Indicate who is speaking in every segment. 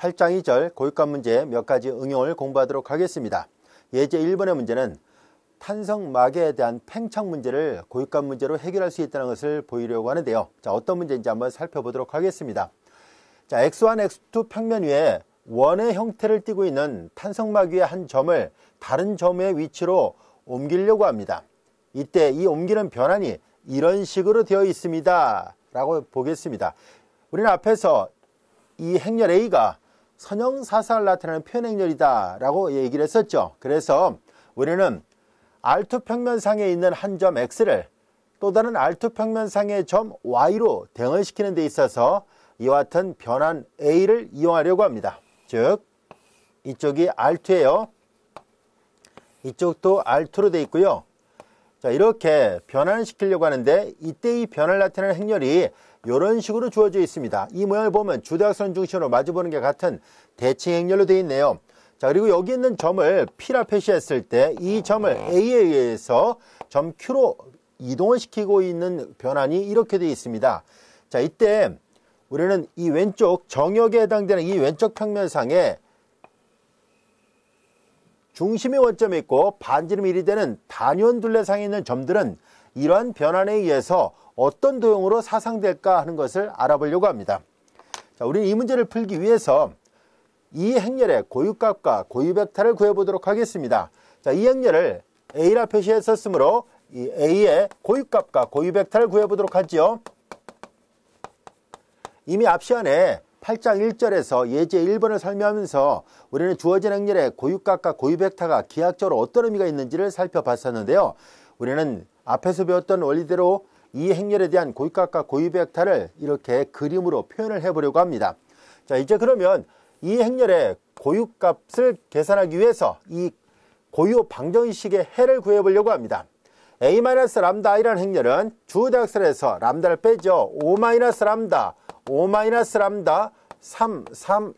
Speaker 1: 8장 2절 고유값 문제 몇 가지 응용을 공부하도록 하겠습니다. 예제 1번의 문제는 탄성마개에 대한 팽창 문제를 고유값 문제로 해결할 수 있다는 것을 보이려고 하는데요. 자, 어떤 문제인지 한번 살펴보도록 하겠습니다. 자, x1, x2 평면 위에 원의 형태를 띠고 있는 탄성마귀의 한 점을 다른 점의 위치로 옮기려고 합니다. 이때 이 옮기는 변환이 이런 식으로 되어 있습니다 라고 보겠습니다. 우리는 앞에서 이 행렬 A가 선형사상을 나타내는 표현행렬이다 라고 얘기를 했었죠. 그래서 우리는 R2 평면상에 있는 한 점 X를 또 다른 R2 평면상의 점 Y로 대응시키는 데 있어서 이와 같은 변환 A를 이용하려고 합니다. 즉 이쪽이 R2예요. 이쪽도 R2로 되어 있고요. 자, 이렇게 변환을 시키려고 하는데 이때 이 변화를 나타내는 행렬이 이런 식으로 주어져 있습니다. 이 모양을 보면 주대각선 중심으로 마주보는 게 같은 대칭 행렬로 되어 있네요. 자, 그리고 여기 있는 점을 P라 표시했을 때 이 점을 A에 의해서 점 Q로 이동을 시키고 있는 변환이 이렇게 되어 있습니다. 자, 이때 우리는 이 왼쪽 정역에 해당되는 이 왼쪽 평면상에 중심의 원점이 있고 반지름 1이 되는 단위원 둘레상에 있는 점들은 이러한 변환에 의해서 어떤 도형으로 사상될까 하는 것을 알아보려고 합니다. 자, 우리는 이 문제를 풀기 위해서 이 행렬의 고유값과 고유벡터를 구해보도록 하겠습니다. 자, 이 행렬을 A라 표시했었으므로 이 A의 고유값과 고유벡터를 구해보도록 하죠. 이미 앞 시간에 8장 1절에서 예제 1번을 설명하면서 우리는 주어진 행렬의 고유값과 고유벡터가 기하학적으로 어떤 의미가 있는지를 살펴봤었는데요. 우리는 앞에서 배웠던 원리대로 이 행렬에 대한 고유값과 고유벡터를 이렇게 그림으로 표현을 해보려고 합니다. 자, 이제 그러면 이 행렬의 고유값을 계산하기 위해서 이 고유 방정식의 해를 구해보려고 합니다. A-람다 i라는 행렬은 주대각선에서 람다를 빼죠. 5-람다 5-람다 3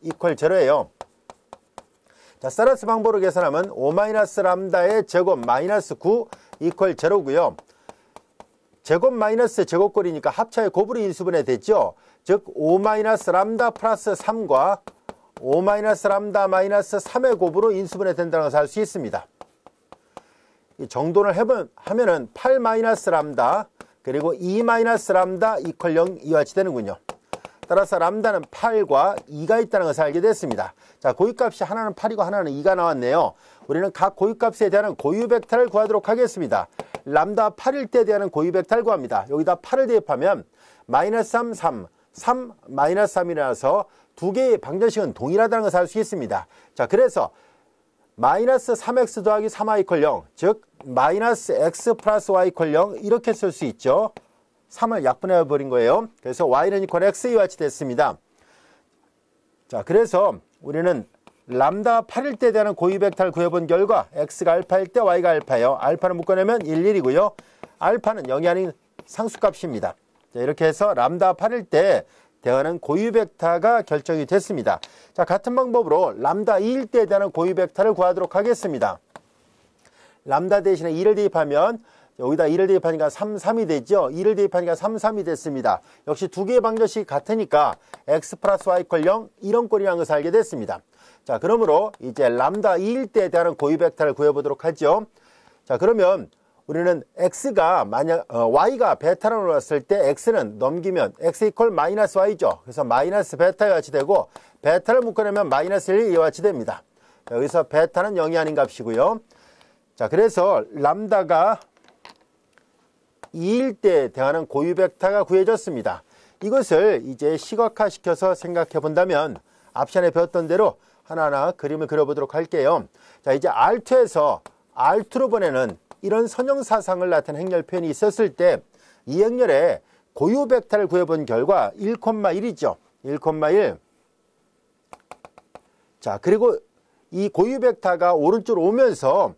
Speaker 1: 이퀄 0예요. 자, 사라스 방법으로 계산하면 5-람다의 제곱 마이너스 9 이퀄 0고요. 제곱 마이너스 제곱꼴이니까 합차의 곱으로 인수분해 됐죠. 즉 5-람다 플러스 3과 5-람다 마이너스 3의 곱으로 인수분해 된다는 것을 알 수 있습니다. 이 정돈을 하면은 8-람다 그리고 2-람다 이퀄 0 이와 같이 되는군요. 따라서 람다는 8과 2가 있다는 것을 알게 됐습니다. 자, 고유값이 하나는 8이고 하나는 2가 나왔네요. 우리는 각 고유값에 대한 고유벡터를 구하도록 하겠습니다. 람다 8일 때에 대한 고유벡터를 구합니다. 여기다 8을 대입하면 마이너스 3, 3 마이너스 3이라서 두 개의 방정식은 동일하다는 것을 알 수 있습니다. 자, 그래서 마이너스 3x 더하기 3y 이퀄 0, 즉 마이너스 x 플러스 y 이퀄 0 이렇게 쓸 수 있죠. 3을 약분해 버린 거예요. 그래서 y는 이퀄 x와 같이 됐습니다. 자, 그래서 우리는 람다 8일 때에 대한 고유벡터를 구해본 결과 x가 알파일 때 y가 알파예요. 알파를 묶어내면 1, 1이고요. 알파는 0이 아닌 상수값입니다. 자, 이렇게 해서 람다 8일 때 대하는 고유벡터가 결정이 됐습니다. 자, 같은 방법으로 람다 2일 때에 대한 고유벡터를 구하도록 하겠습니다. 람다 대신에 2를 대입하면 여기다 2를 대입하니까 3, 3이 되죠. 2를 대입하니까 3, 3이 됐습니다. 역시 두 개의 방정식이 같으니까 x 플러스 y 이퀄 0 이런 꼴이라는 것을 알게 됐습니다. 자, 그러므로 이제 람다 2일 때에 대한 고유벡터를 구해보도록 하죠. 자, 그러면 우리는 x가 만약 y가 베타로 나왔을 때 x는 넘기면 x 이퀄 마이너스 y죠. 그래서 마이너스 베타와 같이 되고 베타를 묶어내면 마이너스 1 이와 같이 됩니다. 자, 여기서 베타는 0이 아닌 값이고요. 자, 그래서 람다가 2일 때에 대한 고유벡터가 구해졌습니다. 이것을 이제 시각화 시켜서 생각해 본다면 앞 시간에 배웠던 대로 하나하나 그림을 그려보도록 할게요. 자, 이제 R2에서 R2로 보내는 이런 선형사상을 나타낸 행렬 표현이 있었을 때 이 행렬의 고유벡터를 구해본 결과 1,1이죠. 1,1. 자, 그리고 이 고유벡터가 오른쪽으로 오면서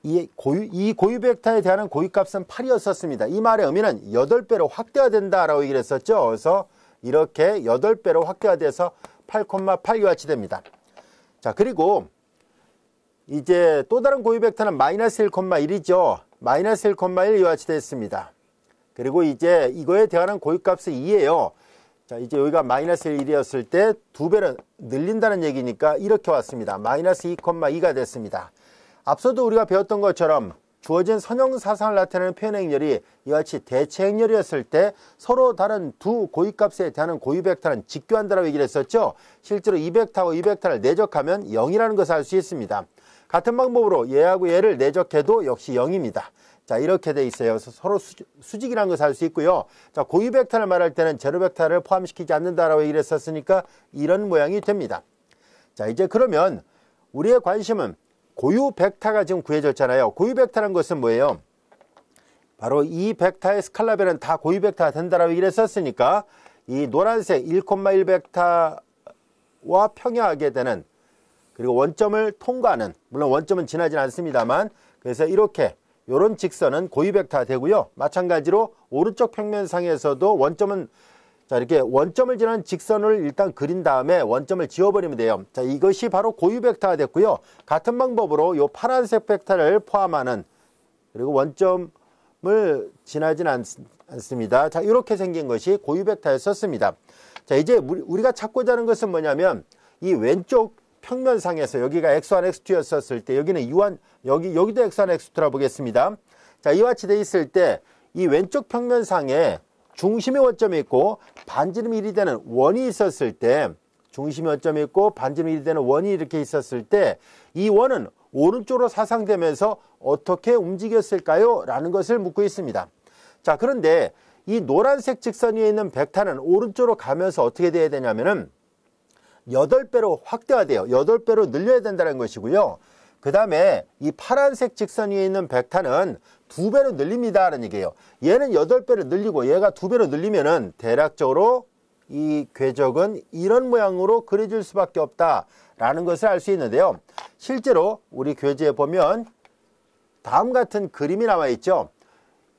Speaker 1: 이 고유벡터에 대한 고유값은 8이었었습니다. 이 말의 의미는 8배로 확대가 된다라고 얘기를 했었죠. 그래서 이렇게 8배로 확대가 돼서 8,8 이와 같이 됩니다. 자, 그리고 이제 또 다른 고유벡터는 마이너스 1,1이죠. 마이너스 1,1 이와 같이 됐습니다. 그리고 이제 이거에 대한 고유값은 2예요. 자, 이제 여기가 마이너스 1이었을 때 2배로 늘린다는 얘기니까 이렇게 왔습니다. 마이너스 2,2가 됐습니다. 앞서도 우리가 배웠던 것처럼 주어진 선형사상을 나타내는 표현 행렬이 이와 같이 대체 행렬이었을 때 서로 다른 두 고유값에 대한 고유 벡터는 직교한다라고 얘기를 했었죠. 실제로 이 벡터하고 이 벡터를 내적하면 0이라는 것을 알 수 있습니다. 같은 방법으로 얘하고 얘를 내적해도 역시 0입니다. 자, 이렇게 돼 있어요. 서로 수직이라는 것을 알 수 있고요. 자, 고유 벡터를 말할 때는 제로 벡터를 포함시키지 않는다라고 얘기를 했었으니까 이런 모양이 됩니다. 자, 이제 그러면 우리의 관심은 고유 벡터가 지금 구해졌잖아요. 고유 벡터라는 것은 뭐예요? 바로 이 벡터의 스칼라별은 다 고유 벡터가 된다라고 얘기를 했었으니까 이 노란색 1,1 벡터와 평행하게 되는, 그리고 원점을 통과하는, 물론 원점은 지나진 않습니다만, 그래서 이렇게 요런 직선은 고유 벡터가 되고요. 마찬가지로 오른쪽 평면상에서도 원점은, 자, 이렇게 원점을 지나는 직선을 일단 그린 다음에 원점을 지워버리면 돼요. 자, 이것이 바로 고유 벡터가 됐고요. 같은 방법으로 요 파란색 벡터를 포함하는, 그리고 원점을 지나진 않습니다. 자, 이렇게 생긴 것이 고유 벡터였었습니다. 자, 이제 우리가 찾고자 하는 것은 뭐냐면 이 왼쪽 평면상에서 여기가 x1, x2였었을 때 여기는 u1, 여기도 x1, x2라고 보겠습니다. 자, 이와 같이 돼 있을 때 이 왼쪽 평면상에 중심의 원점이 있고 반지름이 1이 되는 원이 있었을 때, 중심의 원점이 있고 반지름이 1이 되는 원이 이렇게 있었을 때 이 원은 오른쪽으로 사상되면서 어떻게 움직였을까요? 라는 것을 묻고 있습니다. 자, 그런데 이 노란색 직선 위에 있는 벡터는 오른쪽으로 가면서 어떻게 돼야 되냐면은 8배로 확대가 돼요. 8배로 늘려야 된다는 것이고요. 그 다음에 이 파란색 직선 위에 있는 벡터는 2배로 늘립니다 라는 얘기예요. 얘는 8배로 늘리고 얘가 2배로 늘리면은 대략적으로 이 궤적은 이런 모양으로 그려질 수밖에 없다라는 것을 알 수 있는데요. 실제로 우리 교재에 보면 다음 같은 그림이 나와 있죠.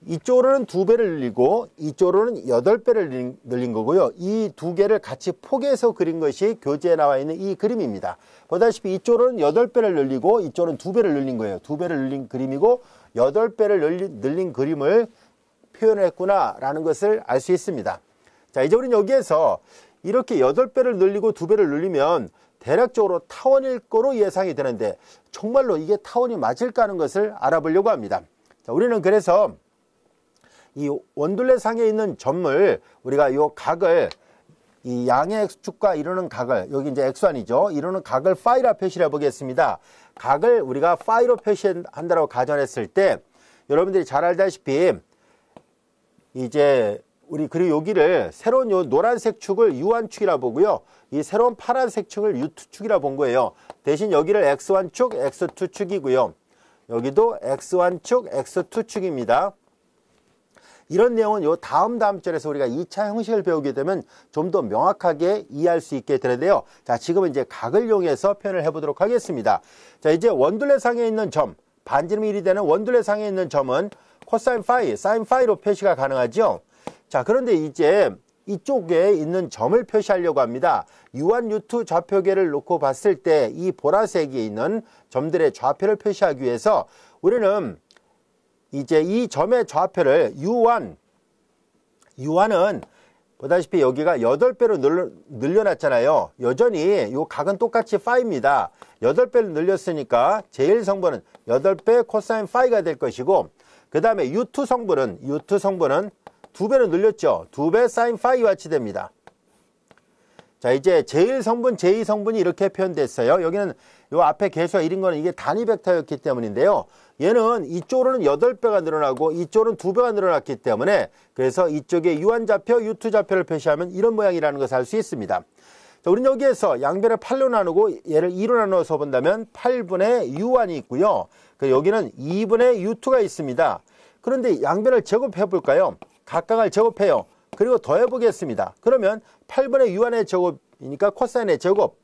Speaker 1: 이쪽으로는 2배를 늘리고 이쪽으로는 8배를 늘린 거고요. 이 두 개를 같이 포개해서 그린 것이 교재에 나와 있는 이 그림입니다. 보다시피 이쪽으로는 8배를 늘리고 이쪽으로는 2배를 늘린 거예요. 2배를 늘린 그림이고 8배를 늘린 그림을 표현했구나 라는 것을 알 수 있습니다. 자, 이제 우리는 여기에서 이렇게 8배를 늘리고 2배를 늘리면 대략적으로 타원일 거로 예상이 되는데 정말로 이게 타원이 맞을까 하는 것을 알아보려고 합니다. 자, 우리는 그래서 이 원둘레상에 있는 점을 우리가 이 각을, 이 양의 x축과 이루는 각을, 여기 이제 x1이죠. 이루는 각을 파이라 표시를 해보겠습니다. 각을 우리가 파이로 표시한다고 가정했을 때 여러분들이 잘 알다시피 이제 그리고 여기를 새로운 요 노란색 축을 u1축이라 보고요. 이 새로운 파란색 축을 u2축이라 본 거예요. 대신 여기를 x1축, x2축이고요. 여기도 x1축, x2축입니다. 이런 내용은 요 다음 절에서 우리가 2차 형식을 배우게 되면 좀 더 명확하게 이해할 수 있게 되는데요. 자, 지금은 이제 각을 이용해서 표현을 해보도록 하겠습니다. 자, 이제 원둘레상에 있는 점, 반지름이 1이 되는 원둘레상에 있는 점은 코사인 파이, 사인 파이로 표시가 가능하죠. 자, 그런데 이제 이쪽에 있는 점을 표시하려고 합니다. U1, U2 좌표계를 놓고 봤을 때 이 보라색이 있는 점들의 좌표를 표시하기 위해서 우리는 이제 이 점의 좌표를 U1은 보다시피 여기가 8배로 늘려놨잖아요. 여전히 이 각은 똑같이 파이입니다. 8배를 늘렸으니까 제일 성분은 8배 코사인 파이가 될 것이고, 그 다음에 U2 성분은 2배로 늘렸죠. 2배 사인 파이와 같이 됩니다. 자, 이제 제일 성분, 제2 성분이 이렇게 표현됐어요. 여기는 요 앞에 개수가 1인 거는 이게 단위 벡터였기 때문인데요. 얘는 이쪽으로는 8배가 늘어나고 이쪽으로는 2배가 늘어났기 때문에, 그래서 이쪽에 U1 좌표, U2 좌표를 표시하면 이런 모양이라는 것을 알 수 있습니다. 자, 우리는 여기에서 양변을 8로 나누고 얘를 2로 나누어서 본다면 8분의 U1이 있고요. 여기는 2분의 U2가 있습니다. 그런데 양변을 제곱해 볼까요? 각각을 제곱해요. 그리고 더해 보겠습니다. 그러면 8분의 U1의 제곱이니까 코사인의 제곱,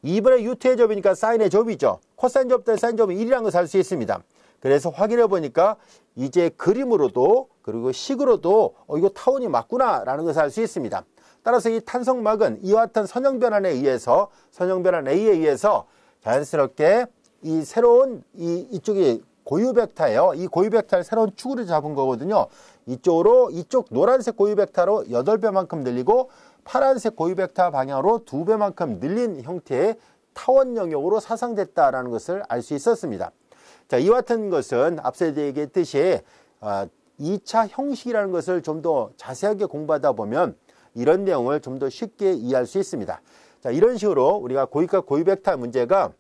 Speaker 1: 2분의 U2의 제곱이니까 사인의 제곱이죠. 코사인 제곱 대 사인 제곱은 1이라는 것을 알 수 있습니다. 그래서 확인해 보니까 이제 그림으로도 그리고 식으로도 이거 타원이 맞구나 라는 것을 알 수 있습니다. 따라서 이 탄성막은 이와 같은 선형변환에 의해서, 선형변환 A에 의해서 자연스럽게 이 새로운 이쪽이 고유 벡터예요. 이 고유 벡터를 새로운 축으로 잡은 거거든요. 이쪽으로 이쪽 노란색 고유 벡터로 8배만큼 늘리고 파란색 고유 벡터 방향으로 2배만큼 늘린 형태의 타원 영역으로 사상됐다라는 것을 알 수 있었습니다. 자, 이와 같은 것은 앞서 얘기했듯이 2차 형식이라는 것을 좀 더 자세하게 공부하다 보면 이런 내용을 좀 더 쉽게 이해할 수 있습니다. 자, 이런 식으로 우리가 고유값 고유 벡터 문제가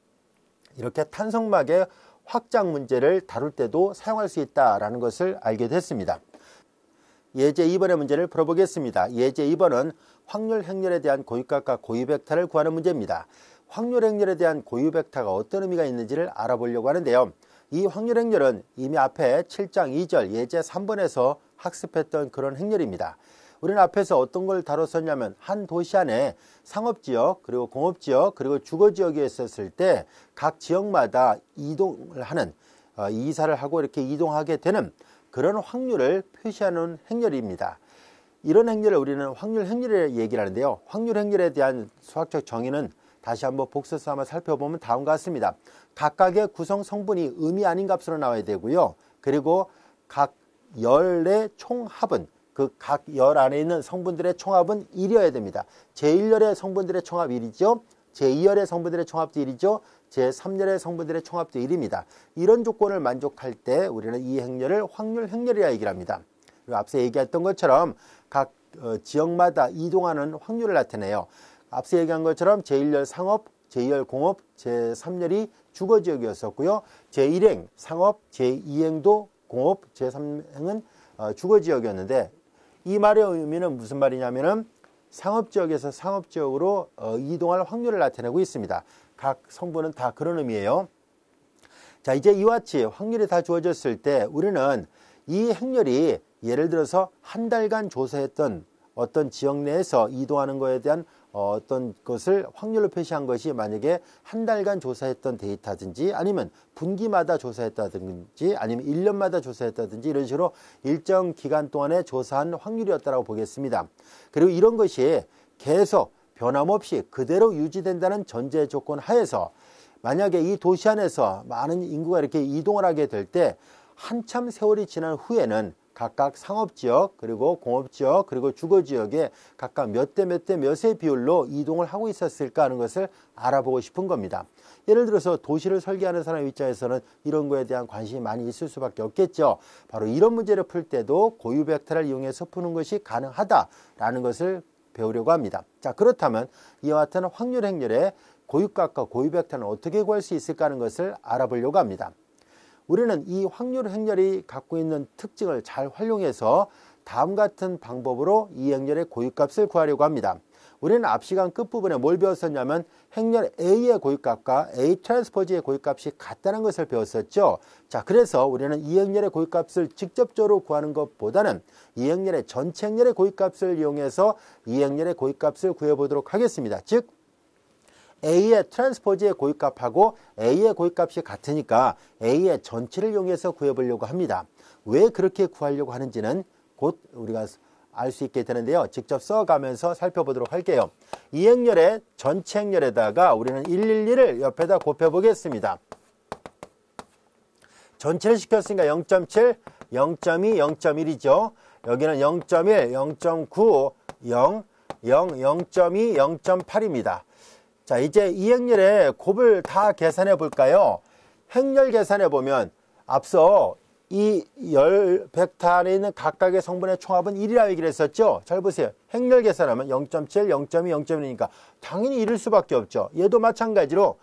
Speaker 1: 이렇게 탄성막의 확장 문제를 다룰 때도 사용할 수 있다라는 것을 알게 됐습니다. 예제 2번의 문제를 풀어보겠습니다. 예제 2번은 확률 행렬에 대한 고유값과 고유 벡터를 구하는 문제입니다. 확률 행렬에 대한 고유 벡터가 어떤 의미가 있는지를 알아보려고 하는데요. 이 확률 행렬은 이미 앞에 7장 2절 예제 3번에서 학습했던 그런 행렬입니다. 우리는 앞에서 어떤 걸 다뤘었냐면 한 도시 안에 상업지역 그리고 공업지역 그리고 주거지역이 있었을 때 각 지역마다 이동을 하는 이사를 하고 이렇게 이동하게 되는 그런 확률을 표시하는 행렬입니다. 이런 행렬을 우리는 확률 행렬이라고 얘기를 하는데요. 확률 행렬에 대한 수학적 정의는 다시 한번 복습해서 한번 살펴보면 다음과 같습니다. 각각의 구성 성분이 의미 아닌 값으로 나와야 되고요. 그리고 각 열의 총합은 그 각 열 안에 있는 성분들의 총합은 1이어야 됩니다. 제1열의 성분들의 총합 1이죠. 제2열의 성분들의 총합도 1이죠. 제3열의 성분들의 총합도 1입니다. 이런 조건을 만족할 때 우리는 이 행렬을 확률 행렬이라 얘기를 합니다. 그리고 앞서 얘기했던 것처럼 각 지역마다 이동하는 확률을 나타내요. 앞서 얘기한 것처럼 제1열 상업, 제2열 공업, 제3열이 주거지역이었었고요. 제1행 상업, 제2행도 공업, 제3행은 주거지역이었는데 이 말의 의미는 무슨 말이냐면은 상업지역에서 상업지역으로 이동할 확률을 나타내고 있습니다. 각 성분은 다 그런 의미예요. 자, 이제 이와 같이 확률이 다 주어졌을 때 우리는 이 행렬이 예를 들어서 한 달간 조사했던 어떤 지역 내에서 이동하는 것에 대한 어떤 것을 확률로 표시한 것이 만약에 한 달간 조사했던 데이터든지 아니면 분기마다 조사했다든지 아니면 1년마다 조사했다든지 이런 식으로 일정 기간 동안에 조사한 확률이었다고 보겠습니다. 그리고 이런 것이 계속 변함없이 그대로 유지된다는 전제 조건 하에서 만약에 이 도시 안에서 많은 인구가 이렇게 이동을 하게 될 때 한참 세월이 지난 후에는 각각 상업지역 그리고 공업지역 그리고 주거지역에 각각 몇 대 몇의 비율로 이동을 하고 있었을까 하는 것을 알아보고 싶은 겁니다. 예를 들어서 도시를 설계하는 사람 입장에서는 이런 거에 대한 관심이 많이 있을 수밖에 없겠죠. 바로 이런 문제를 풀 때도 고유 벡터를 이용해서 푸는 것이 가능하다라는 것을 배우려고 합니다. 자, 그렇다면 이와 같은 확률 행렬의 고유값과 고유 벡터는 어떻게 구할 수 있을까 하는 것을 알아보려고 합니다. 우리는 이 확률 행렬이 갖고 있는 특징을 잘 활용해서 다음 같은 방법으로 이 행렬의 고유값을 구하려고 합니다. 우리는 앞 시간 끝부분에 뭘 배웠었냐면 행렬 A의 고유값과 A 트랜스포즈의 고유값이 같다는 것을 배웠었죠. 자, 그래서 우리는 이 행렬의 고유값을 직접적으로 구하는 것보다는 이 행렬의 전체 행렬의 고유값을 이용해서 이 행렬의 고유값을 구해보도록 하겠습니다. 즉 A의 트랜스포즈의 고유값하고 A의 고유값이 같으니까 A의 전체를 이용해서 구해보려고 합니다. 왜 그렇게 구하려고 하는지는 곧 우리가 알 수 있게 되는데요. 직접 써가면서 살펴보도록 할게요. 이 행렬의 전체 행렬에다가 우리는 111을 옆에다 곱해보겠습니다. 전체를 시켰으니까 0.7, 0.2, 0.1이죠. 여기는 0.1, 0.9, 0, 0, 0.2, 0.8입니다. 자, 이제 이 행렬의 곱을 다 계산해 볼까요? 행렬 계산해 보면 앞서 이 열 벡터 안에 있는 각각의 성분의 총합은 1이라고 얘기를 했었죠. 잘 보세요. 행렬 계산하면 0.7, 0.2, 0.1이니까 당연히 1일 수밖에 없죠. 얘도 마찬가지로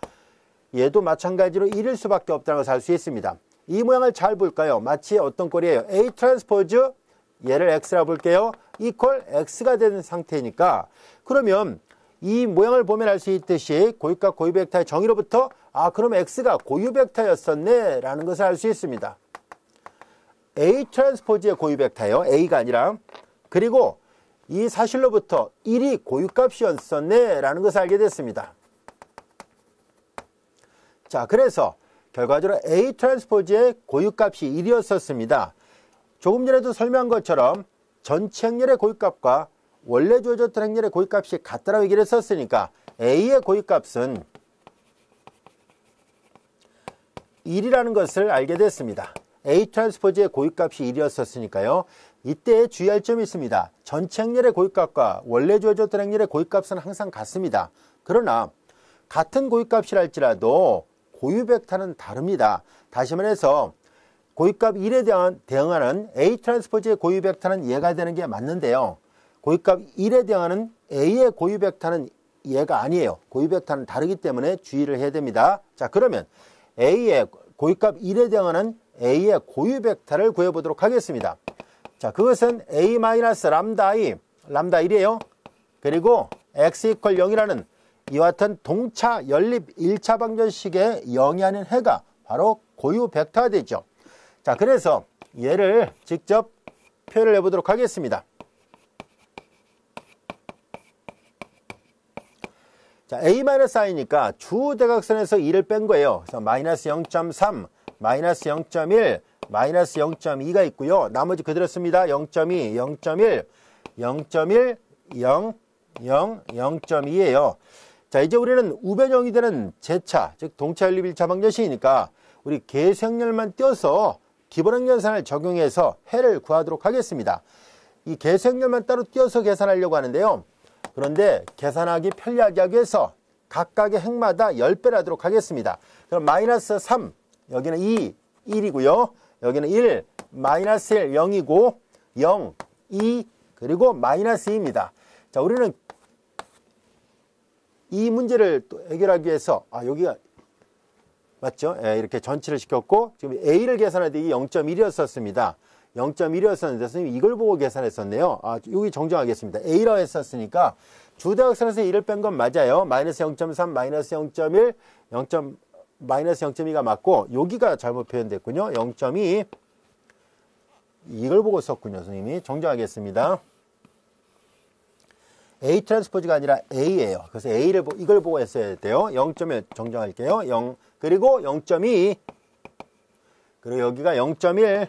Speaker 1: 1일 수밖에 없다는 것을 알 수 있습니다. 이 모양을 잘 볼까요? 마치 어떤 꼴이에요? A 트랜스포즈 얘를 X라고 볼게요. 이퀄 X가 되는 상태니까 그러면 이 모양을 보면 알 수 있듯이 고유값 고유 벡터의 정의로부터 그럼 X가 고유 벡터였었네 라는 것을 알 수 있습니다. A 트랜스포즈의 고유 벡터예요. A가 아니라. 그리고 이 사실로부터 1이 고유값이었었네 라는 것을 알게 됐습니다. 자, 그래서 결과적으로 A 트랜스포즈의 고유값이 1이었었습니다. 조금 전에도 설명한 것처럼 전체 행렬의 고유값과 원래 주어졌던 행렬의 고유값이 같다라고 얘기를 했었으니까 A의 고유값은 1이라는 것을 알게 됐습니다. A 트랜스포즈의 고유값이 1이었었으니까요. 이때 주의할 점이 있습니다. 전체 행렬의 고유값과 원래 주어졌던 행렬의 고유값은 항상 같습니다. 그러나 같은 고유값이라 할지라도 고유 벡터는 다릅니다. 다시 말해서 고유값 1에 대응하는 A 트랜스포즈의 고유 벡터는 얘가 되는 게 맞는데요. 고유값 1에 대응하는 A의 고유 벡터는 얘가 아니에요. 고유 벡터는 다르기 때문에 주의를 해야 됩니다. 자, 그러면 A의 고유값 1에 대응하는 A의 고유 벡터를 구해보도록 하겠습니다. 자, 그것은 A-람다 I, 람다 1이에요. 그리고 x = 0이라는 이와 같은 동차 연립 1차 방정식의 0이 아닌 해가 바로 고유 벡터가 되죠. 자, 그래서 얘를 직접 표현을 해보도록 하겠습니다. 자, A-I니까 주대각선에서 2를 뺀 거예요. 그래서 마이너스 0.3, 마이너스 0.1, 마이너스 0.2가 있고요. 나머지 그대로 씁니다. 0.2, 0.1, 0.1, 0, 0, 0.2예요. 자, 이제 우리는 우변형이 되는 제차, 즉 동차 연립 1차 방정식이니까 우리 계수행렬만 띄어서 기본행렬산을 적용해서 해를 구하도록 하겠습니다. 이 계수행렬만 따로 띄어서 계산하려고 하는데요. 그런데 계산하기 편리하게 하기 위해서 각각의 행마다 10배를 하도록 하겠습니다. 그럼 마이너스 3, 여기는 2, 1이고요. 여기는 1, 마이너스 1, 0이고 0, 2, 그리고 마이너스 2입니다. 자, 우리는 이 문제를 또 해결하기 위해서 여기가 맞죠? 예, 이렇게 전치를 시켰고 지금 A를 계산할 때 이게 0.1이었었습니다. 0.1이었었는데 선생님 이걸 보고 계산했었네요. 여기 정정하겠습니다. A라고 했었으니까 주대각선에서 1을 뺀 건 맞아요. 마이너스 0.3, 마이너스 0.1, 마이너스 0.2가 맞고 여기가 잘못 표현됐군요. 0.2 이걸 보고 썼군요. 선생님이 정정하겠습니다. A 트랜스포즈가 아니라 A예요. 그래서 A를 이걸 보고 했어야 돼요. 0.1 정정할게요. 0 그리고 0.2 그리고 여기가 0.1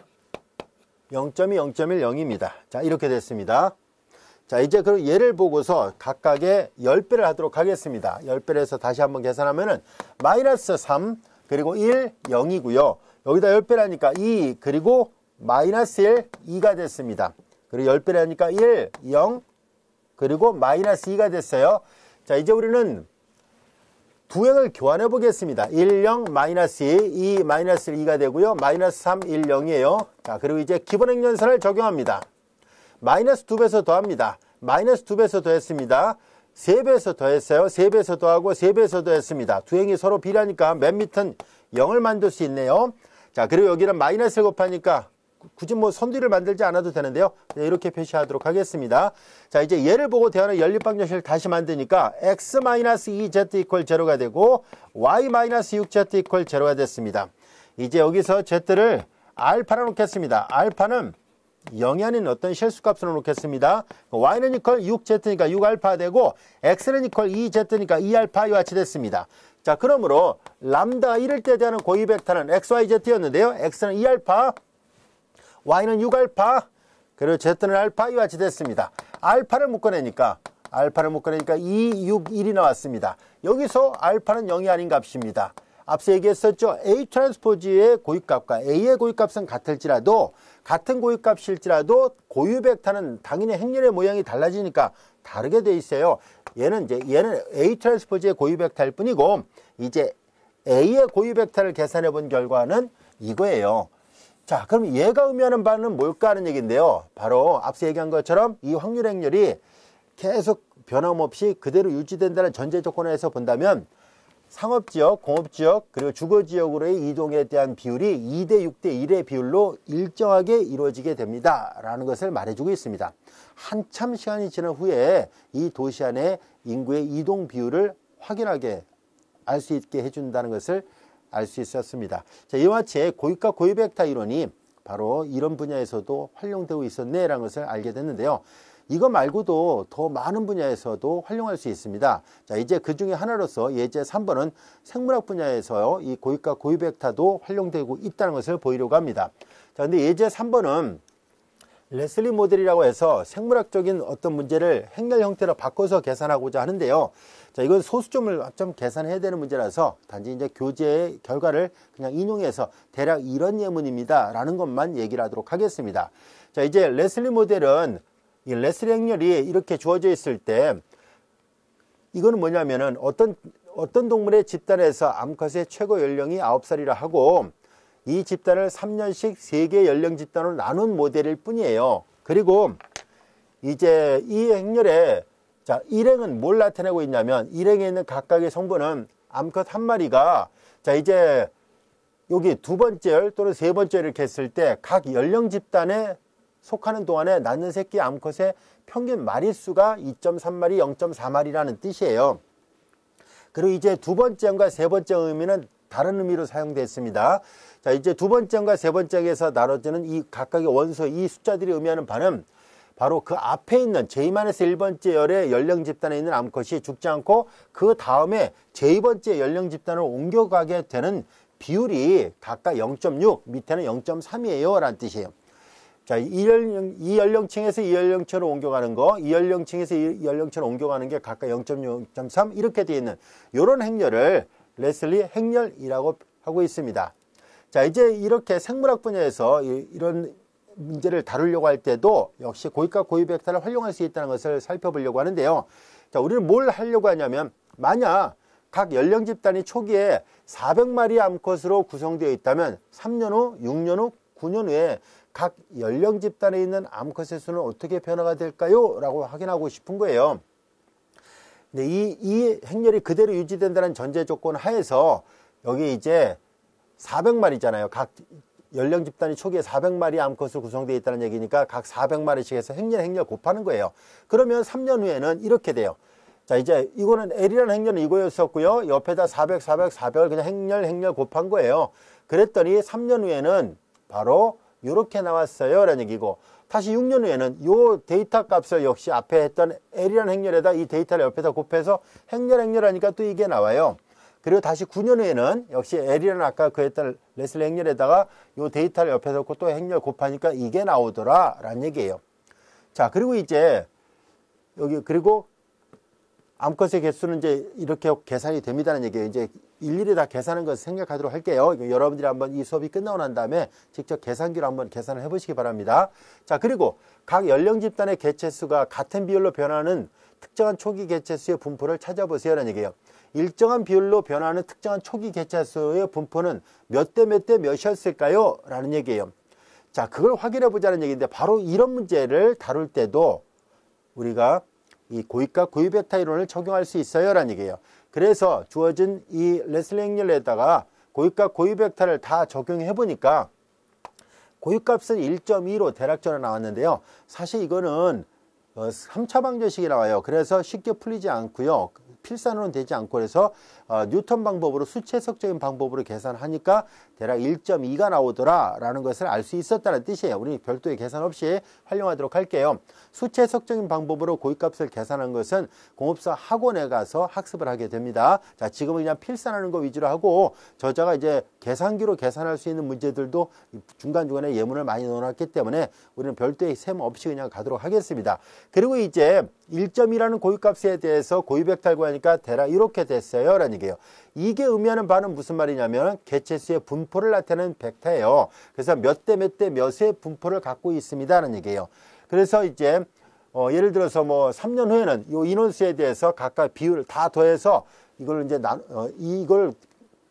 Speaker 1: 0.2 0.1 0입니다. 자, 이렇게 됐습니다. 자, 이제 그럼 얘를 보고서 각각의 10배를 하도록 하겠습니다. 10배를 해서 다시 한번 계산하면은 마이너스 3 그리고 1 0이고요. 여기다 10배를 하니까 2 그리고 마이너스 1 2가 됐습니다. 그리고 10배를 하니까 1 0 그리고 마이너스 2가 됐어요. 자, 이제 우리는 두 행을 교환해 보겠습니다. 1, 0, 마이너스 2, 2, 마이너스 2가 되고요. 마이너스 3, 1, 0이에요. 자, 그리고 이제 기본행렬선을 적용합니다. 마이너스 2배에서 더합니다. 마이너스 2배에서 더했습니다. 3배에서 더했어요. 3배에서 더하고 3배에서 더했습니다. 두 행이 서로 비례하니까 맨 밑은 0을 만들 수 있네요. 자, 그리고 여기는 마이너스를 곱하니까 굳이 뭐 선두를 만들지 않아도 되는데요. 이렇게 표시하도록 하겠습니다. 자, 이제 얘를 보고 대하는 연립방정식을 다시 만드니까 x-2z = 0가 되고 y-6z = 0가 됐습니다. 이제 여기서 z를 알파로 놓겠습니다. 알파는 0이 아닌 어떤 실수값으로 놓겠습니다. y는 이퀄 6z니까 6알파 되고 x는 이퀄 2z니까 2알파 이와 같이 됐습니다. 자, 그러므로 람다 1을 때 대하는 고유 벡터는 xyz였는데요. x는 2알파, y는 6알파, 그리고 z는 알파 이와 같이 됐습니다. 알파를 묶어내니까 2, 6, 1이 나왔습니다. 여기서 알파는 0이 아닌 값입니다. 앞서 얘기했었죠. A 트랜스포즈의 고유값과 A의 고유값은 같을지라도 같은 고유값일지라도 고유 벡터는 당연히 행렬의 모양이 달라지니까 다르게 돼 있어요. 얘는 A 트랜스포즈의 고유 벡터일 뿐이고 이제 A의 고유 벡터를 계산해 본 결과는 이거예요. 자, 그럼 얘가 의미하는 바는 뭘까 하는 얘기인데요. 바로 앞서 얘기한 것처럼 이 확률 행렬이 계속 변함없이 그대로 유지된다는 전제 조건에서 본다면 상업지역, 공업지역, 그리고 주거지역으로의 이동에 대한 비율이 2대 6대 1의 비율로 일정하게 이루어지게 됩니다. 라는 것을 말해주고 있습니다. 한참 시간이 지난 후에 이 도시 안의 인구의 이동 비율을 확인하게 알 수 있게 해준다는 것을 알 수 있었습니다. 자, 이와 같이 고유값 고유 벡터 이론이 바로 이런 분야에서도 활용되고 있었네라는 것을 알게 됐는데요. 이거 말고도 더 많은 분야에서도 활용할 수 있습니다. 자, 이제 그 중에 하나로서 예제 3번은 생물학 분야에서 이 고유값 고유 벡터도 활용되고 있다는 것을 보이려고 합니다. 자, 근데 예제 3번은 레슬리 모델이라고 해서 생물학적인 어떤 문제를 행렬 형태로 바꿔서 계산하고자 하는데요. 자, 이건 소수점을 좀 계산해야 되는 문제라서 단지 이제 교재의 결과를 그냥 인용해서 대략 이런 예문입니다 라는 것만 얘기를 하도록 하겠습니다. 자, 이제 레슬리 모델은 이 레슬리 행렬이 이렇게 주어져 있을 때 이거는 뭐냐면은 어떤 동물의 집단에서 암컷의 최고 연령이 9살이라 하고 이 집단을 3년씩 3개의 연령 집단으로 나눈 모델일 뿐이에요. 그리고 이제 이 행렬에 자, 일행은 뭘 나타내고 있냐면 일행에 있는 각각의 성분은 암컷 한 마리가 자, 이제 여기 두 번째 열 또는 세 번째 열 이렇게 했을 때 각 연령 집단에 속하는 동안에 낳는 새끼 암컷의 평균 마리수가 2.3마리, 0.4마리라는 뜻이에요. 그리고 이제 두 번째 형과 세 번째 의미는 다른 의미로 사용됐습니다. 자, 이제 두 번째 형과 세 번째 형에서 나눠지는 이 각각의 원소, 이 숫자들이 의미하는 바는 바로 그 앞에 있는 제2-1번째 열의 연령 집단에 있는 암컷이 죽지 않고 그 다음에 제2번째 연령 집단으로 옮겨가게 되는 비율이 각각 0.6, 밑에는 0.3이에요 라는 뜻이에요. 자, 이 연령층에서 이 연령층으로 옮겨가는 거, 이 연령층에서 이 연령층으로 옮겨가는 게 각각 0.6, 0.3 이렇게 되어 있는 이런 행렬을 레슬리 행렬이라고 하고 있습니다. 자, 이제 이렇게 생물학 분야에서 이런 문제를 다루려고 할 때도 역시 고위값 고위벡터를 활용할 수 있다는 것을 살펴보려고 하는데요. 자, 우리는 뭘 하려고 하냐면 만약 각 연령 집단이 초기에 400마리 암컷으로 구성되어 있다면 3년 후, 6년 후, 9년 후에 각 연령 집단에 있는 암컷의 수는 어떻게 변화가 될까요? 라고 확인하고 싶은 거예요. 근데 이 행렬이 그대로 유지된다는 전제 조건 하에서 여기 이제 400마리잖아요. 각 연령 집단이 초기에 400마리 암컷으로 구성되어 있다는 얘기니까 각 400마리씩 해서 행렬 곱하는 거예요. 그러면 3년 후에는 이렇게 돼요. 자, 이제 이거는 L이라는 행렬은 이거였었고요. 옆에다 400, 400, 400을 그냥 행렬 곱한 거예요. 그랬더니 3년 후에는 바로 이렇게 나왔어요 라는 얘기고 다시 6년 후에는 요 데이터 값을 역시 앞에 했던 L이라는 행렬에다 이 데이터를 옆에다 곱해서 행렬 하니까 또 이게 나와요. 그리고 다시 9년 후에는 역시 L이라는 아까 그 했던 레슬리 행렬에다가 요 데이터를 옆에다 놓고 또 행렬 곱하니까 이게 나오더라 라는 얘기예요. 자, 그리고 이제 여기 그리고 암컷의 개수는 이제 이렇게 계산이 됩니다는 얘기예요. 이제 일일이 다 계산한 것을 생략하도록 할게요. 여러분들이 한번 이 수업이 끝나고 난 다음에 직접 계산기로 한번 계산을 해보시기 바랍니다. 자, 그리고 각 연령 집단의 개체수가 같은 비율로 변하는 특정한 초기 개체수의 분포를 찾아보세요라는 얘기예요. 일정한 비율로 변하는 특정한 초기 개체수의 분포는 몇 대 몇 대 몇이었을까요? 라는 얘기예요. 자, 그걸 확인해 보자는 얘기인데 바로 이런 문제를 다룰 때도 우리가 이 고위값 고위벡터 이론을 적용할 수 있어요 라는 얘기예요. 그래서 주어진 이 레슬리 행렬에다가 고위값 고위벡터를 다 적용해 보니까 고위값은 1.2로 대략적으로 나왔는데요. 사실 이거는 3차 방정식이 나와요. 그래서 쉽게 풀리지 않고요. 필산으로는 되지 않고 그래서 뉴턴 방법으로 수채석적인 방법으로 계산하니까 대략 1.2가 나오더라 라는 것을 알 수 있었다는 뜻이에요. 우리 별도의 계산 없이 활용하도록 할게요. 수채석적인 방법으로 고위값을 계산한 것은 공업사 학원에 가서 학습을 하게 됩니다. 자, 지금은 그냥 필산하는 거 위주로 하고 저자가 이제 계산기로 계산할 수 있는 문제들도 중간중간에 예문을 많이 넣어놨기 때문에 우리는 별도의 셈 없이 그냥 가도록 하겠습니다. 그리고 이제 1.2라는 고위값에 대해서 고위벡터를 구하니까 대략 이렇게 됐어요 라는 얘기예요. 이게 의미하는 바는 무슨 말이냐면 개체수의 분포를 나타내는 벡터예요. 그래서 몇 대 몇 대 몇의 분포를 갖고 있습니다 라는 얘기예요. 그래서 이제 예를 들어서 뭐 3년 후에는 이 인원수에 대해서 각각 비율을 다 더해서 이걸 이제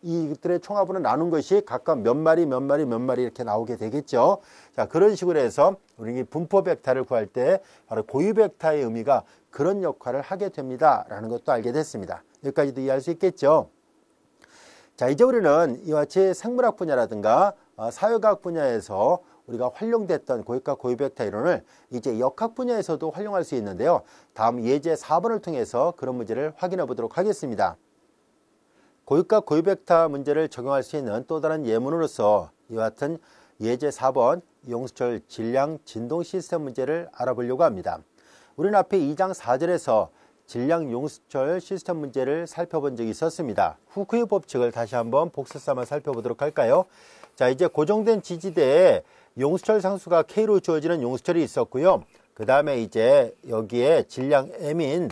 Speaker 1: 이것들의 총합으로 나눈 것이 각각 몇 마리 이렇게 나오게 되겠죠. 자, 그런 식으로 해서 우리 분포 벡터를 구할 때 바로 고유 벡터의 의미가 그런 역할을 하게 됩니다 라는 것도 알게 됐습니다. 여기까지도 이해할 수 있겠죠. 자, 이제 우리는 이와 같이 생물학 분야라든가 사회과학 분야에서 우리가 활용됐던 고위값 고위벡터 이론을 이제 역학 분야에서도 활용할 수 있는데요. 다음 예제 4번을 통해서 그런 문제를 확인해 보도록 하겠습니다. 고위값 고위벡터 문제를 적용할 수 있는 또 다른 예문으로서 이와 같은 예제 4번 용수철 질량 진동 시스템 문제를 알아보려고 합니다. 우리는 앞에 2장 4절에서 질량 용수철 시스템 문제를 살펴본 적이 있었습니다. 후크의 법칙을 다시 한번 복습 삼아 살펴보도록 할까요? 자, 이제 고정된 지지대에 용수철 상수가 K로 주어지는 용수철이 있었고요. 그 다음에 이제 여기에 질량 M인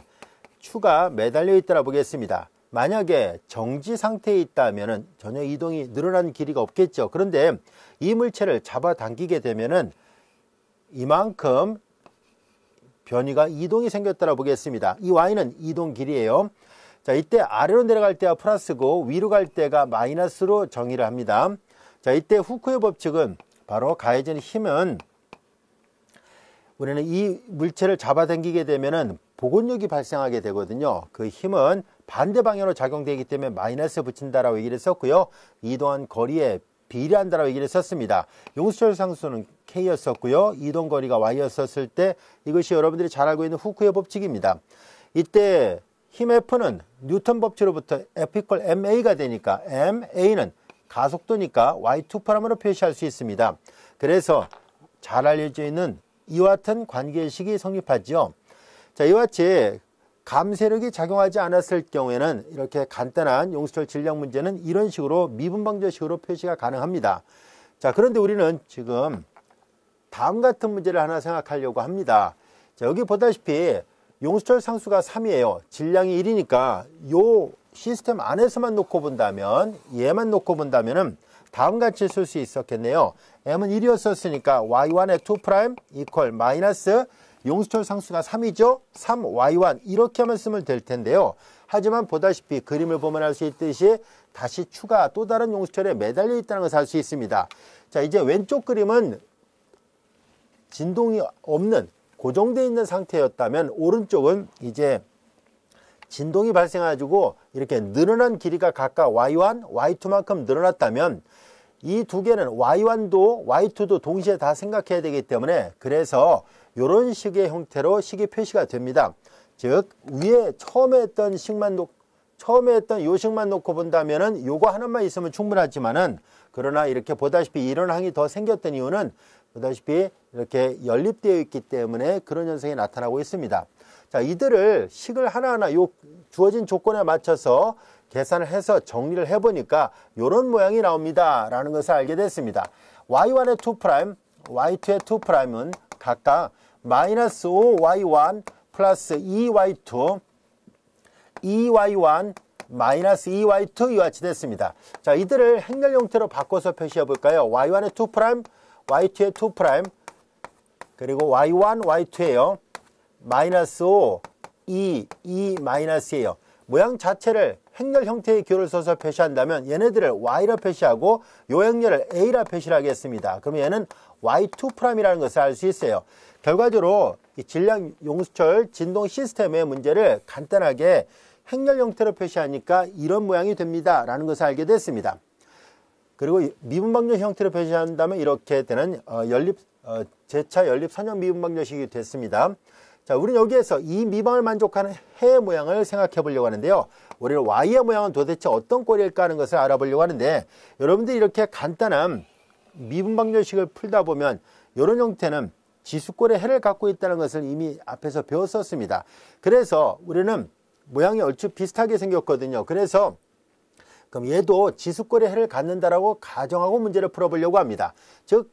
Speaker 1: 추가 매달려 있다라 보겠습니다. 만약에 정지 상태에 있다면 전혀 이동이 늘어난 길이가 없겠죠. 그런데 이 물체를 잡아당기게 되면은 이만큼 변이가 이동이 생겼다라 보겠습니다. 이 Y는 이동 길이에요. 자, 이때 아래로 내려갈 때가 플러스고 위로 갈 때가 마이너스로 정의를 합니다. 자, 이때 후크의 법칙은 바로 가해진 힘은 우리는 이 물체를 잡아당기게 되면은 복원력이 발생하게 되거든요. 그 힘은 반대 방향으로 작용되기 때문에 마이너스 붙인다라고 얘기를 했었고요. 이동한 거리에 비례한다라고 얘기를 썼습니다. 용수철 상수는 K였었고요. 이동 거리가 Y였었을 때 이것이 여러분들이 잘 알고 있는 후크의 법칙입니다. 이때 힘 F는 뉴턴 법칙으로부터 F = MA가 되니까 MA는 가속도니까 Y2'으로 표시할 수 있습니다. 그래서 잘 알려져 있는 이와 같은 관계식이 성립하죠. 자, 이와 같이 감세력이 작용하지 않았을 경우에는 이렇게 간단한 용수철 질량 문제는 이런 식으로 미분방정식으로 표시가 가능합니다. 자, 그런데 우리는 지금 다음 같은 문제를 하나 생각하려고 합니다. 자, 여기 보다시피 용수철 상수가 3이에요. 질량이 1이니까 요 시스템 안에서만 놓고 본다면, 얘만 놓고 본다면은 다음 같이 쓸 수 있었겠네요. M은 1이었었으니까 Y1의 2' 이퀄 마이너스 용수철 상수가 3이죠. 3Y1 이렇게 하면 쓰면 될 텐데요. 하지만 보다시피 그림을 보면 알 수 있듯이 다시 추가 또 다른 용수철에 매달려 있다는 것을 알 수 있습니다. 자, 이제 왼쪽 그림은 진동이 없는 고정되어 있는 상태였다면 오른쪽은 이제 진동이 발생해가지고 이렇게 늘어난 길이가 각각 Y1, Y2만큼 늘어났다면 이 두 개는 Y1도 Y2도 동시에 다 생각해야 되기 때문에 그래서 이런 식의 형태로 식이 표시가 됩니다. 즉 위에 처음에 했던 요식만 놓고 본다면은 요거 하나만 있으면 충분하지만은 그러나 이렇게 보다시피 이런 항이 더 생겼던 이유는 보다시피 이렇게 연립되어 있기 때문에 그런 현상이 나타나고 있습니다. 자, 이들을 식을 하나하나 요 주어진 조건에 맞춰서 계산을 해서 정리를 해보니까 이런 모양이 나옵니다 라는 것을 알게 됐습니다. Y1의 2', Y2의 2'은 각각 마이너스 5Y1 플러스 2Y2, 2Y1 마이너스 2Y2 이와 같이 됐습니다. 자, 이들을 행렬 형태로 바꿔서 표시해 볼까요? Y1의 2', Y2의 2', 그리고 Y1, Y2예요. 마이너스 5, 2 마이너스예요. 모양 자체를 행렬 형태의 기호를 써서 표시한다면 얘네들을 Y로 표시하고 요 행렬을 A라 표시를 하겠습니다. 그러면 얘는 Y2'이라는 것을 알 수 있어요. 결과적으로 이 질량 용수철 진동 시스템의 문제를 간단하게 행렬 형태로 표시하니까 이런 모양이 됩니다 라는 것을 알게 됐습니다. 그리고 미분방정 형태로 표시한다면 이렇게 되는 제차 연립 선형 미분방정식이 됐습니다. 자, 우리는 여기에서 이 미방을 만족하는 해의 모양을 생각해 보려고 하는데요. 우리는 Y의 모양은 도대체 어떤 꼴일까 하는 것을 알아보려고 하는데 여러분들이 이렇게 간단한 미분방정식을 풀다 보면 이런 형태는 지수꼴의 해를 갖고 있다는 것을 이미 앞에서 배웠었습니다. 그래서 우리는 모양이 얼추 비슷하게 생겼거든요. 그래서 그럼 얘도 지수꼴의 해를 갖는다라고 가정하고 문제를 풀어보려고 합니다. 즉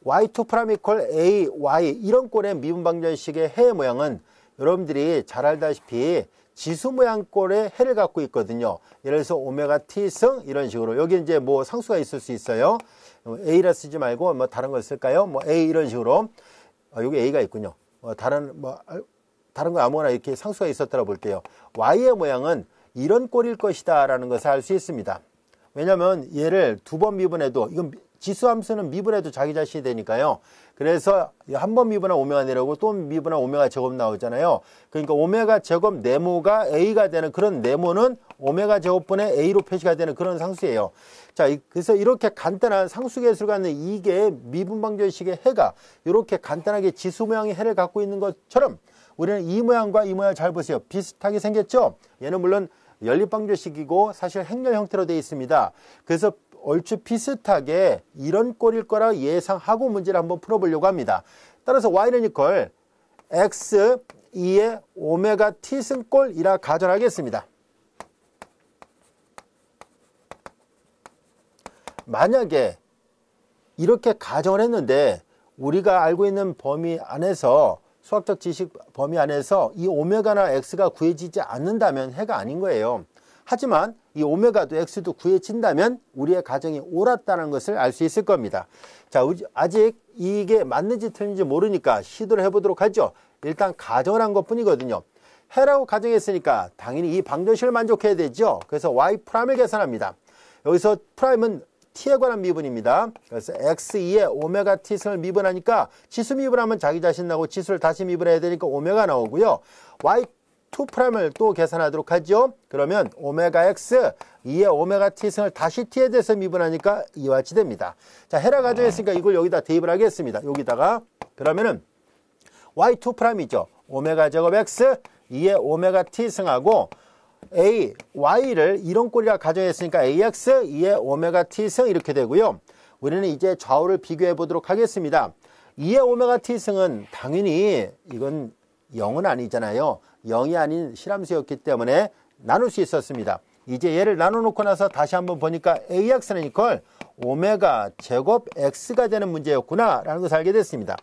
Speaker 1: Y2' 이퀄 A, Y 이런 꼴의 미분방정식의 해의 모양은 여러분들이 잘 알다시피 지수 모양 꼴의 해를 갖고 있거든요. 예를 들어서 오메가 T승 이런 식으로 여기 이제 뭐 상수가 있을 수 있어요. A라 쓰지 말고 뭐 다른 걸 쓸까요? 뭐 A 이런 식으로 여기 A가 있군요. 다른 거 아무거나 이렇게 상수가 있었더라 볼게요. Y의 모양은 이런 꼴일 것이다 라는 것을 알 수 있습니다. 왜냐하면 얘를 두 번 미분해도 이건 지수 함수는 미분해도 자기 자신이 되니까요. 그래서 한 번 미분한 오메가 내려오고 또 미분한 오메가 제곱 나오잖아요. 그러니까 오메가 제곱 네모가 A가 되는 그런 네모는 오메가 제곱분의 A로 표시가 되는 그런 상수예요. 자, 그래서 이렇게 간단한 상수계수를 갖는 이게 미분방정식의 해가 이렇게 간단하게 지수 모양의 해를 갖고 있는 것처럼 우리는 이 모양과 이 모양을 잘 보세요. 비슷하게 생겼죠? 얘는 물론 연립방정식이고 사실 행렬 형태로 되어 있습니다. 그래서 얼추 비슷하게 이런 꼴일 거라 예상하고 문제를 한번 풀어보려고 합니다. 따라서 Y는 이퀄 X 2의 오메가 T승꼴이라 가정하겠습니다. 만약에 이렇게 가정을 했는데 우리가 알고 있는 범위 안에서 수학적 지식 범위 안에서 이 오메가나 x가 구해지지 않는다면 해가 아닌 거예요. 하지만 이 오메가도 x도 구해진다면 우리의 가정이 옳았다는 것을 알 수 있을 겁니다. 자, 아직 이게 맞는지 틀린지 모르니까 시도를 해보도록 하죠. 일단 가정을 한 것뿐이거든요. 해라고 가정했으니까 당연히 이 방정식을 만족해야 되죠. 그래서 y'을 계산합니다. 여기서 프라임은 t에 관한 미분입니다. 그래서 x2의 오메가 t승을 미분하니까 지수 미분하면 자기 자신 나고 지수를 다시 미분해야 되니까 오메가 나오고요. y2'을 또 계산하도록 하죠. 그러면 오메가 x 2의 오메가 t승을 다시 t에 대해서 미분하니까 이와 같이 됩니다. 자, 해라 가정했으니까 이걸 여기다 대입을 하겠습니다. 여기다가 그러면은 y2'이죠. 오메가 제곱 x 2의 오메가 t승하고 y를 이런 꼴이라 가정했으니까 ax 2의 오메가 t승 이렇게 되고요. 우리는 이제 좌우를 비교해 보도록 하겠습니다. 2의 오메가 t승은 당연히 이건 0은 아니잖아요. 0이 아닌 실함수였기 때문에 나눌 수 있었습니다. 이제 얘를 나눠놓고 나서 다시 한번 보니까 ax는 이퀄 오메가 제곱 x가 되는 문제였구나 라는 것을 알게 됐습니다.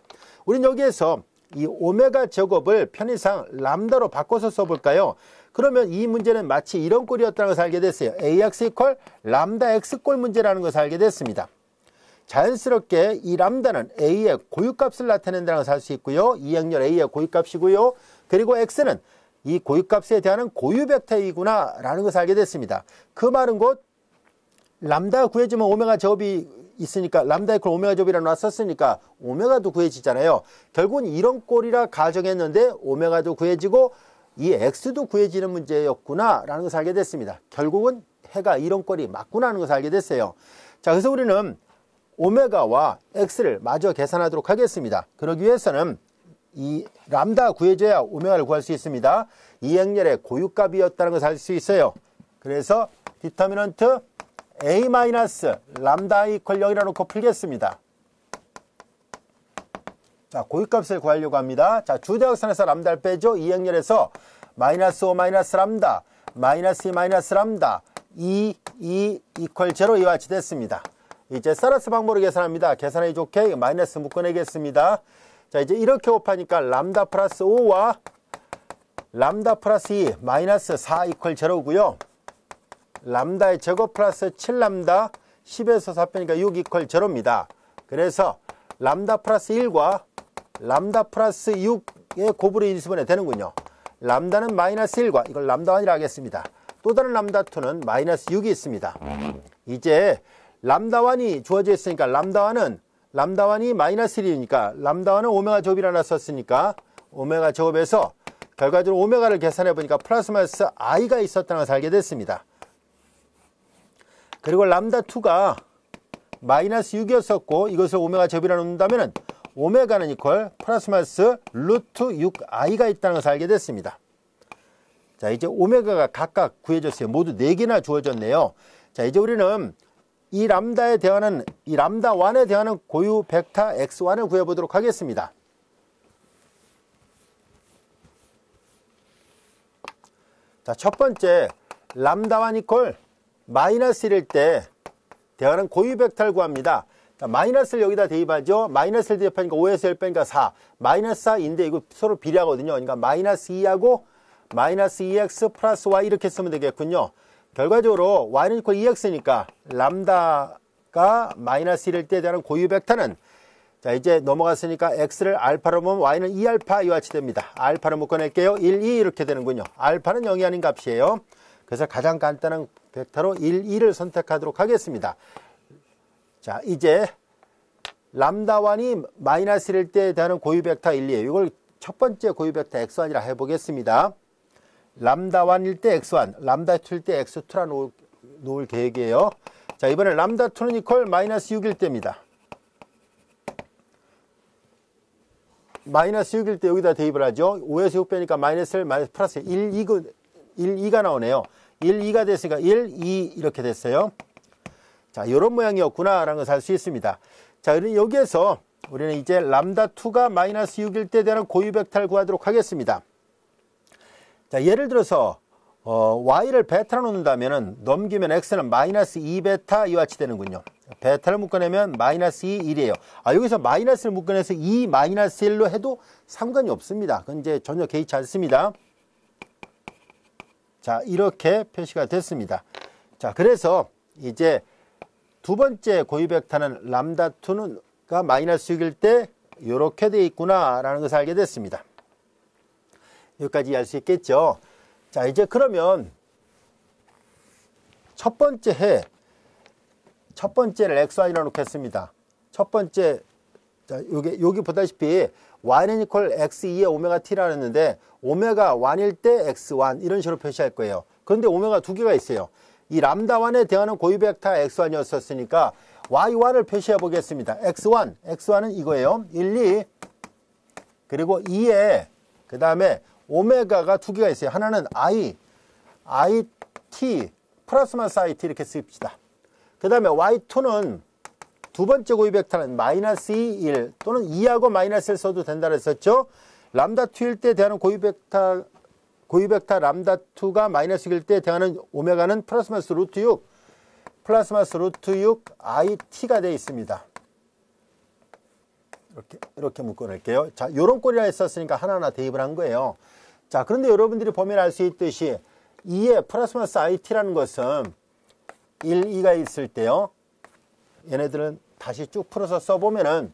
Speaker 1: 우리는 여기에서 이 오메가 제곱을 편의상 람다로 바꿔서 써볼까요? 그러면 이 문제는 마치 이런 꼴이었다는 것을 알게 됐어요. ax 이퀄 람다 x꼴 문제라는 것을 알게 됐습니다. 자연스럽게 이 람다는 a의 고유값을 나타낸다는 것을 알 수 있고요. 이 행렬 a의 고유값이고요. 그리고 x는 이 고유값에 대한 고유 벡터이구나 라는 것을 알게 됐습니다. 그 말은 곧 람다가 구해지면 오메가 제곱이 있으니까 람다 이퀄 오메가 제곱이라 놨었으니까 오메가도 구해지잖아요. 결국은 이런 꼴이라 가정했는데 오메가도 구해지고 이 x도 구해지는 문제였구나 라는 것을 알게 됐습니다. 결국은 해가 이런 꼴이 맞구나 하는 것을 알게 됐어요. 자, 그래서 우리는 오메가와 x를 마저 계산하도록 하겠습니다. 그러기 위해서는 이 람다가 구해져야 오메가를 구할 수 있습니다. 이 행렬의 고유값이었다는 것을 알 수 있어요. 그래서 디터미넌트 a 람다 이퀄 0이라 놓고 풀겠습니다. 자, 고유값을 구하려고 합니다. 자, 주대역선에서 람다를 빼죠. 이 행렬에서 마이너스 5 마이너스 람다 마이너스 2 마이너스 람다 2 이퀄 0 이와 같이 됐습니다. 이제 사라스 방법으로 계산합니다. 계산하기 좋게 마이너스 묶어내겠습니다. 자, 이제 이렇게 곱하니까 람다 플러스 5와 람다 플러스 2 마이너스 4 이퀄 0고요. 람다의 제곱 플러스 7람다 10에서 4 빼니까 6 이퀄 0입니다. 그래서 람다 플러스 1과 람다 플러스 6의 곱으로 인수분해 되는군요. 람다는 마이너스 1과 이걸 람다 1이라 하겠습니다. 또 다른 람다 2는 마이너스 6이 있습니다. 이제 람다 1이 주어져 있으니까 람다 1이 마이너스 1이니까 람다 1은 오메가 제곱이라 놨었으니까 오메가 제곱에서 결과적으로 오메가를 계산해 보니까 플러스 마이너스 i가 있었다는 것을 알게 됐습니다. 그리고 람다 2가 마이너스 6이었었고 이것을 오메가 제곱이라 놓는다면 오메가는 이퀄 플러스 마이너스 루트 6i가 있다는 것을 알게 됐습니다. 자, 이제 오메가가 각각 구해졌어요. 모두 4개나 주어졌네요. 자, 이제 우리는 이 람다에 대하는 이 람다 1에 대하는 고유 벡터 x1을 구해보도록 하겠습니다. 자, 첫 번째 람다 1 이퀄 마이너스 1일 때 대하는 고유 벡터를 구합니다. 자, 마이너스를 여기다 대입하죠. 마이너스를 대입하니까 5에서 1 빼니까 4 마이너스 4인데 이거 서로 비례하거든요. 그러니까 마이너스 2하고 마이너스 2x 플러스 y 이렇게 쓰면 되겠군요. 결과적으로 y는 이퀄 2x니까 람다가 마이너스 1일 때 대한 고유 벡터는 자, 이제 넘어갔으니까 x를 알파로 보면 y는 2알파 이와 같이 됩니다. 알파를 묶어낼게요. 1, 2 이렇게 되는군요. 알파는 0이 아닌 값이에요. 그래서 가장 간단한 벡터로 1, 2를 선택하도록 하겠습니다. 자, 이제 람다 1이 마이너스 1일 때 대한 고유 벡터 1, 2예요. 이걸 첫 번째 고유 벡터 x1이라 해보겠습니다. 람다 1일 때 x1, 람다 2일 때 x2라 놓을 계획이에요. 자, 이번에 람다 2는 이퀄 마이너스 6일 때입니다. 마이너스 6일 때 여기다 대입을 하죠. 5에서 6 빼니까 마이너스 1, 마이너스 플러스 1, 2가 나오네요. 1, 2가 됐으니까 1, 2 이렇게 됐어요. 자, 이런 모양이었구나 라는 것을 알 수 있습니다. 자, 여기에서 우리는 이제 람다 2가 마이너스 6일 때 대한 고유 벡터를 구하도록 하겠습니다. 자, 예를 들어서 y를 베타로 놓는다면 넘기면 x는 마이너스 2베타 이와 같이 되는군요. 베타를 묶어내면 마이너스 2, 1이에요. 여기서 마이너스를 묶어내서 2 마이너스 1로 해도 상관이 없습니다. 그건 이제 전혀 개의치 않습니다. 자, 이렇게 표시가 됐습니다. 자, 그래서 이제 두 번째 고유 벡터는 람다2가 마이너스 6일 때 이렇게 돼 있구나 라는 것을 알게 됐습니다. 여기까지 이해할 수 있겠죠. 자, 이제 그러면 첫 번째를 xy로 놓겠습니다. 첫 번째, 자, 여기 보다시피 y는 equal x2의 오메가 t라 했는데 오메가 1일 때 x1 이런 식으로 표시할 거예요. 그런데 오메가 두 개가 있어요. 이 람다 1에 대하는 고유 벡터 x1이었으니까 y1을 표시해 보겠습니다. x1은 이거예요. 1, 2 그리고 2에 그 다음에 오메가가 두 개가 있어요. 하나는 it 플러스 마이너스 it 이렇게 씁시다. 그 다음에 y2는 두 번째 고유 벡터는 마이너스 2, 1 또는 2하고 마이너스 1 써도 된다 그랬었죠. 람다 2일 때 대하는 고유 벡터 람다 2가 마이너스 6일 때 대하는 오메가는 플러스 마이너스 루트 6 it가 되어 있습니다. 이렇게 묶어낼게요. 자, 요런 꼴이라 했었으니까 하나하나 대입을 한 거예요. 자, 그런데 여러분들이 보면 알 수 있듯이 2에 플러스 마이너스 it라는 것은 1, 2가 있을 때요. 얘네들은 다시 쭉 풀어서 써보면은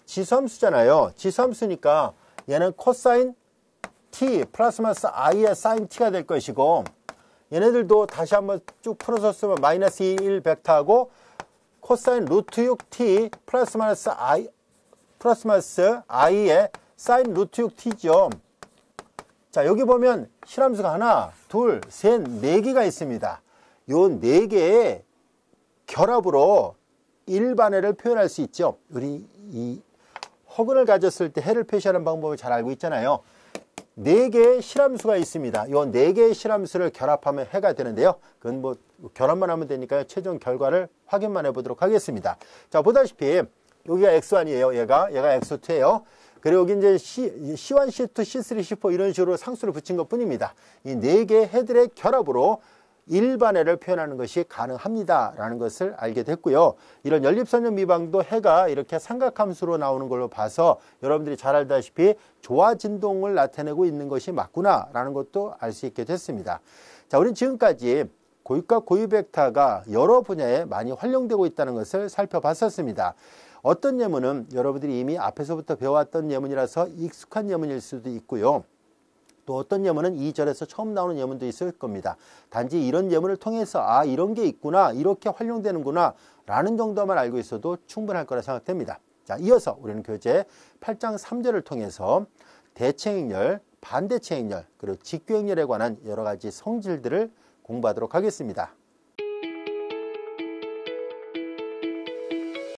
Speaker 1: 지수함수잖아요. 지수함수니까 얘는 코사인 t 플러스 마이너스 i의 사인 t가 될 것이고 얘네들도 다시 한번 쭉 풀어서 쓰면 마이너스 1 벡터하고 코사인 루트 6t 플러스 마이너스 i의 사인 루트 6t죠. 자, 여기 보면 실함수가 하나, 둘, 셋, 네 개가 있습니다. 요 네 개의 결합으로 일반해를 표현할 수 있죠. 우리 이 허근을 가졌을 때 해를 표시하는 방법을 잘 알고 있잖아요. 네 개의 실함수가 있습니다. 요 네 개의 실함수를 결합하면 해가 되는데요. 그건 뭐 결합만 하면 되니까요. 최종 결과를 확인만 해보도록 하겠습니다. 자, 보다시피 여기가 x1이에요. 얘가 x2예요. 그리고 여기 이제 C1, C2, C3, C4 이런 식으로 상수를 붙인 것 뿐입니다. 이 네 개의 해들의 결합으로 일반해를 표현하는 것이 가능합니다 라는 것을 알게 됐고요. 이런 연립선형 미방도 해가 이렇게 삼각함수로 나오는 걸로 봐서 여러분들이 잘 알다시피 조화 진동을 나타내고 있는 것이 맞구나 라는 것도 알 수 있게 됐습니다. 자, 우리는 지금까지 고유값 고유 벡터가 여러 분야에 많이 활용되고 있다는 것을 살펴봤었습니다. 어떤 예문은 여러분들이 이미 앞에서부터 배워왔던 예문이라서 익숙한 예문일 수도 있고요. 또 어떤 예문은 2절에서 처음 나오는 예문도 있을 겁니다. 단지 이런 예문을 통해서 이런 게 있구나, 이렇게 활용되는구나 라는 정도만 알고 있어도 충분할 거라 생각됩니다. 자, 이어서 우리는 교재 8장 3절을 통해서 대체행렬, 반대체행렬, 그리고 직교행렬에 관한 여러 가지 성질들을 공부하도록 하겠습니다.